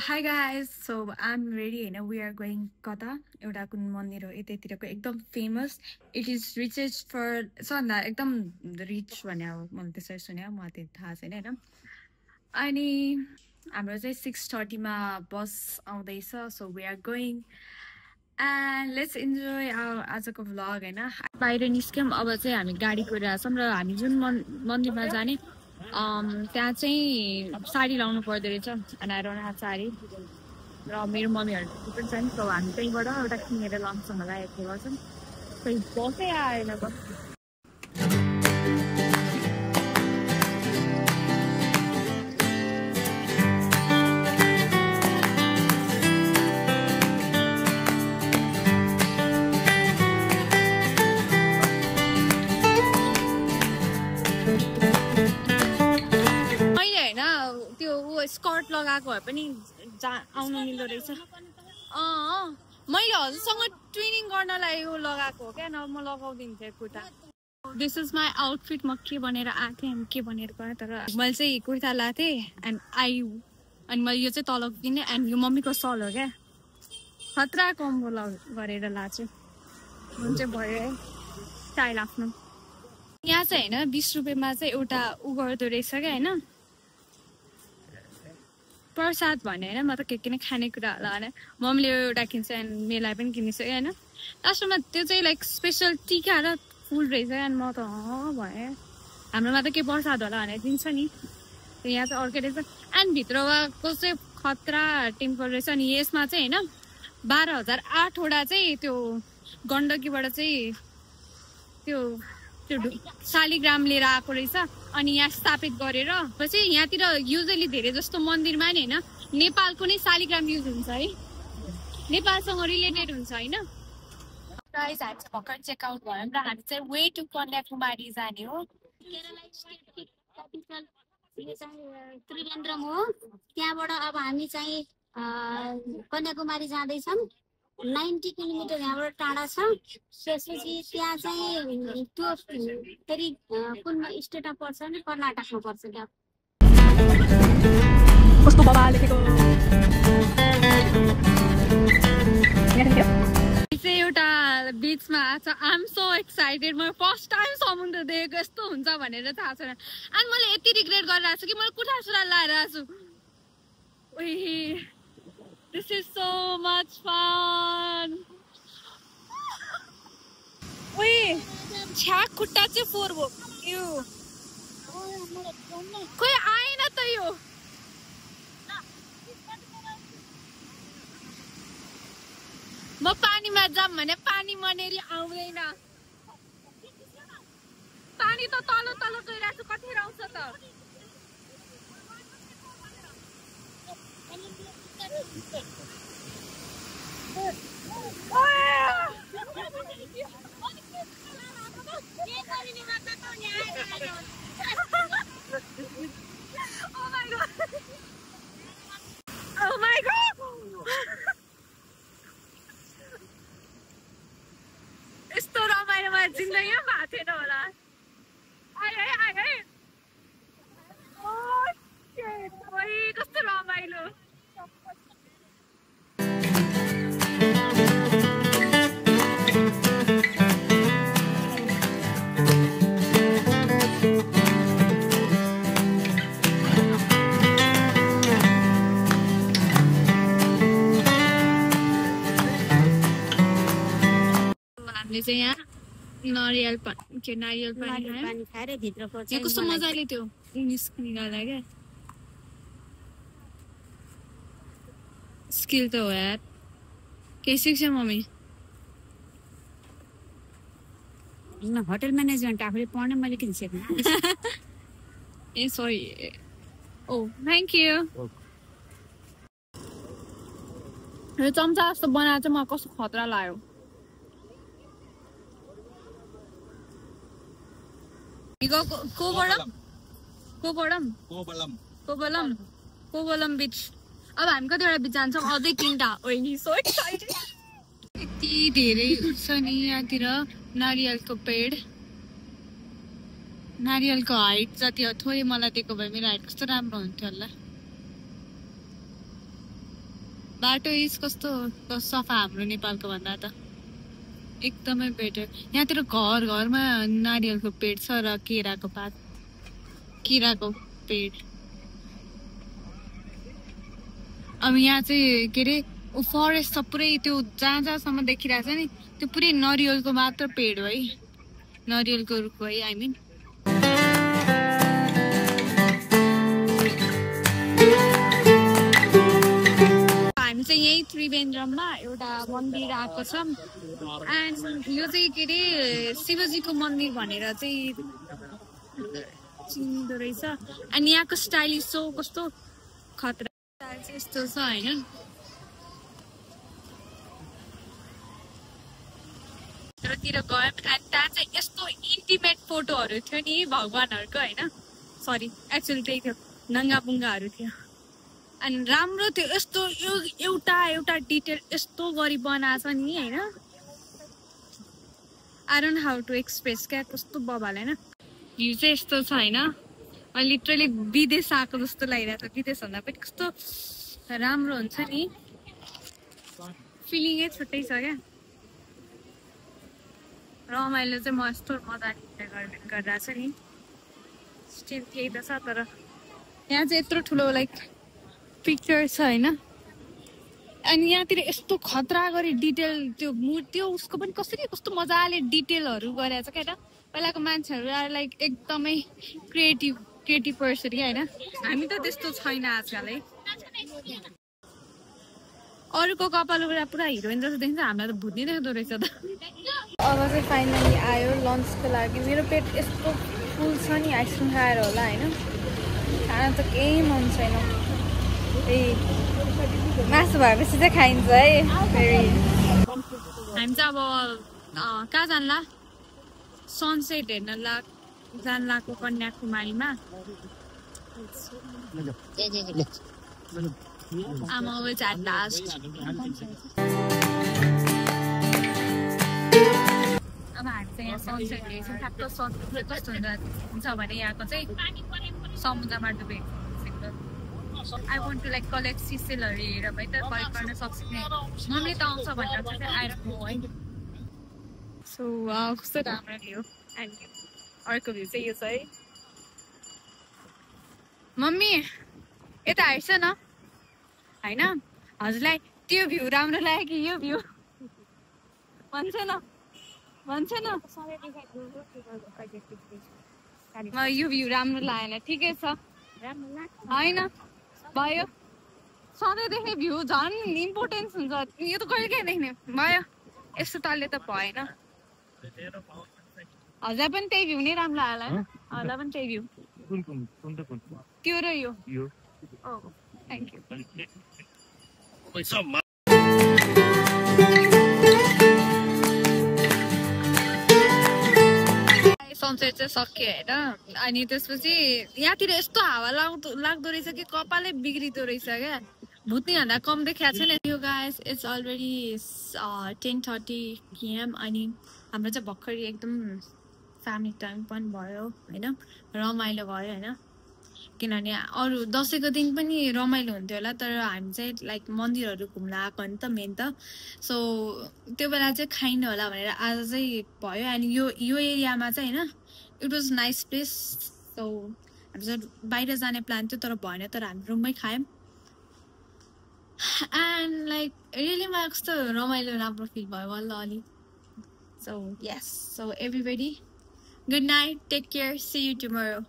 hi guys. So I'm ready. We are going kata. एउटा कुन मन्दिर हो यतैतिरको एकदम famous. It is richest for सबभन्दा एकदम रिच भने अब मैले त्यसरी सुने म त्यति थाहा छैन हैन. अनि हाम्रो चाहिँ 6:30 मा बस आउँदैछ. So we are going and let's enjoy our आजको vlog हैन. बाहिर निस्क्यौं अब चाहिँ हामी गाडी कुरिरहेछौं र हामी जुन मन्दिरमा जाने त्यहाँ चाहिँ साडी लाउनु पर्दो रहेछ. and I don't have sari र मेरो मम्मीहरु पनि छन्. सो हामी त्यहीबाट एउटा किनेर लान्छौँ होला यति गर्छौँ. खै बसै आएन बस. स्कर्ट लगाएको भए पनि आउनु मिल्दो रहेछ. मैले हजुरसँग ट्विनिङ गर्नलाई यो लगाएको हो क्या. न म लगाउँदिन्थेँ kurta. This is my outfit. म के भनेर आएको थिएँ के भनेर गएँ. तर मैले चाहिँ कुर्ता लगाएको थिएँ अनि मैले यो चाहिँ तल किनेँ. एन्ड यो मम्मीको सल हो क्या. खतरा कम्बो गरेर लाछु. हुन्छ भयो है स्टाइल आफ्नो. यहाँ चाहिँ होइन 20 रुपियाँमा चाहिँ एउटा उ गर्दो रहेछ क्या होइन प्रसाद भने होइन. म त के नै खानेकुरा होला होइन. मम्मीले एउटा किन्छ अनि मेलाई पनि किनिसक्यो होइन. लास्टमा त्यो चाहिँ लाइक स्पेसल टिका र फुल रहेछ. अनि म त भएँ हाम्रोमा त के प्रसाद होला भनेर दिन्छ नि. यहाँ चाहिँ अर्कै रहेछ. एन्ड भित्रको चाहिँ खतरा टेम्पल रहेछ. अनि यसमा चाहिँ होइन 12,008 वटा चाहिँ त्यो गण्डकीबाट चाहिँ त्यो शालिग्राम लिएर आएको रहेछ. अनि यहाँ स्थापित गरेर पछि यहाँतिर युजली धेरै जस्तो मन्दिरमा नि होइन नेपालको नै शालिग्राम युज हुन्छ है. नेपालसँग रिलेटेड हुन्छ होइन. गाइस हामी चाहिँ भर्खर चेकआउट भयौँ र हामी चाहिँ वे टु कन्याकुमारी जाने हो. केरला स्टेट क्यापिटल त्रिवेन्द्रम हो. त्यहाँबाट अब हामी चाहिँ कन्याकुमारी जाँदैछौँ. 90 किलोमिटर यहाँबाट टाढा छ. त्यसपछि त्यहाँ चाहिँ त्यो फेरि कुन स्टेटमा पर्छ भने कर्नाटकमा पर्छ. क्या कस्तो बाबा लेखेको चाहिँ एउटा बिचमा आछ. I am so excited. म फर्स्ट टाइम समुद्र देखेको यस्तो हुन्छ भनेर थाहा छैन. अनि मैले यति रिग्रेट गरिरहेको छु कि मैले कुठासुरा लाएर आएको छु. This is so much fun. Wait, छ्या खुट्टा चाहिँ फोर भयो. यो खोइ आएन त यो. म पानीमा जाम भने पानी मनेरी आउँदैन. पानी त तल तल गइरहेको छु. कति आउँछ त. Oh my god. यस्तो रमाइलोमा जिन्दगीमा भएको थिएन होला. आए कस्तो रमाइलो. हामीले चाहिँ यहाँ नारियल पानी खाएर भित्रको यो कस्तो मजाले त्यो निस्किँदा क्या. स्किल त हो यार. के सिक्छ मम्मी. होटल म्यानेजमेन्ट आफूले पढ्ने मैले किन सिक्नु. ए सरी. Oh thank you. यो चम्चा जस्तो बनाएर चाहिँ मलाई कस्तो खतरा लाग्यो. कोवलम बीच. अब हामी कतिवटा बीच जान्छौँ. अझै 3टा. So excited. यति धेरै छ नि यहाँतिर नारियलको पेड. नारियलको हाइट जति थोरै मलाई दिएको भए मेरो हाइट कस्तो राम्रो हुन्थ्यो होला. बाटो इज कस्तो सफा हाम्रो नेपालको भन्दा त एकदमै बेटर। यहाँतिर घर घरमा नारियलको पेड छ र केराको पात, केराको पेड। अब यहाँ चाहिँ के अरे फरेस्ट छ पुरै, त्यो जहाँ जहाँसम्म देखिरहेको छ नि त्यो पुरै नरिवलको मात्र पेड हो है, नरिवलको रुख हो है। आई मिन हामी चाहिँ यही त्रिवेन्द्रममा एउटा मन्दिर आएको छ एन्ड यो चाहिँ के अरे शिवजीको मन्दिर भनेर चाहिँ चिन्दो रहेछ। अनि यहाँको स्टाइलिस सो कस्तो खतरा चाहिँ यस्तो छ होइन। तिर गयौँ एन्ड त्यहाँ चाहिँ यस्तो इन्टिमेट फोटोहरू थियो नि भगवानहरूको होइन, सरी एक्चुअली त्यही थियो, नङ्गा पुङ्गाहरू थियो। अनि राम्रो थियो, यस्तो एउटा एउटा डिटेल यस्तो गरी बनाएको छ नि होइन। I don't how to express क्या, कस्तो बबाल होइन। भ्यू चाहिँ यस्तो छ होइन, लिटरली विदेश आएको जस्तो लागिरहेको छ। विदेश भन्दा पनि कस्तो राम्रो हुन्छ नि, फिलिङै छुट्टै छ क्या। रमाइलो चाहिँ म यस्तो मजाले गरिरहेको छु नि, स्टिल त्यही त छ। तर यहाँ चाहिँ यत्रो ठुलो लाइक पिक्चर छ होइन। अनि यहाँतिर यस्तो खतरा गरी डिटेल त्यो त्यो उसको पनि कसरी कस्तो मजाले डिटेलहरू गरेको छ क्या। पहिलाको मान्छेहरू लाइक एकदमै क्रिएटिभ पर्सन क्या होइन। हामी त त्यस्तो छैन आजकल है। अरूको कपाल पुरा हिरोइन जस्तो देखिन्छ, हामीलाई त भुत्नै देख्दो रहेछ त। अब चाहिँ फाइनली आयो लन्चको लागि। मेरो पेट यस्तो फुल छ नि, आइसक्रिम खाएर होला होइन। खाना त केही मन छैन, ए मासु भएपछि चाहिँ खाइन्छ है फेरि। हामी चाहिँ अब कहाँ जानला, सनसेट हेर्न जान लाग्यो कन्याकुमारीमा। I'm always at last. अब हामी चाहिँ यहाँ सनसेट हेर्छौँ। ठ्याक्क सनसेट कस्तो हुन्छ भने यहाँको चाहिँ समुद्रमा डुबेको। I want to like collect सिसेलहरू हेरेर है त कलेक्ट गर्न सक्छ कि मम्मीले त आउँछ भनेर चाहिँ आएर हो है। सो कस्तो राम्रो भ्यू। एन्ड अर्को भ्यू चाहिँ यो छ है। मम्मी यता हेर्छ न होइन, हजुरलाई त्यो भ्यू राम्रो लाग्यो कि यो भ्यू भन्छ न, भन्छ न। यो भ्यू राम्रो लागेन, ठिकै छ होइन भयो। सधैँ देख्ने भ्यू झन् इम्पोर्टेन्स हुन्छ, यो त कहिले काहीँ देख्ने भयो। यस्तो तलले त भएन। हजुर पनि त्यही भ्यू नै राम्रो लाग्यो होइन, हजुरलाई पनि त्यही भ्यू। त्यो र यो थ्याङ्क यू। सनसेट चाहिँ सक्यो होइन। अनि त्यसपछि यहाँतिर यस्तो हावा लाग्दो रहेछ कि कपालै बिग्रिँदो रहेछ क्या, भुत्नी भन्दा कम देखाएको छैन। Yo guys it's already 10:30 PM। अनि हाम्रो चाहिँ भर्खरै एकदम फ्यामिली टाइम पनि भयो होइन, रमाइलो भयो होइन। किनभने अरू दसैँको दिन पनि रमाइलो हुन्थ्यो होला, तर हामी चाहिँ लाइक मन्दिरहरू घुम्न आएको नि त मेन त। सो त्यो बेला चाहिँ खाइनु होला भनेर आज चाहिँ भयो। अनि यो एरियामा चाहिँ होइन it was nice place. So हामी चाहिँ बाहिर जाने प्लान थियो तर भएन, तर हामी रुममै खायौँ। एन्ड लाइक रियली मलाई कस्तो रमाइलो राम्रो फिल भयो वल्ल अलि। So yes, so everybody good night, take care, see you tomorrow.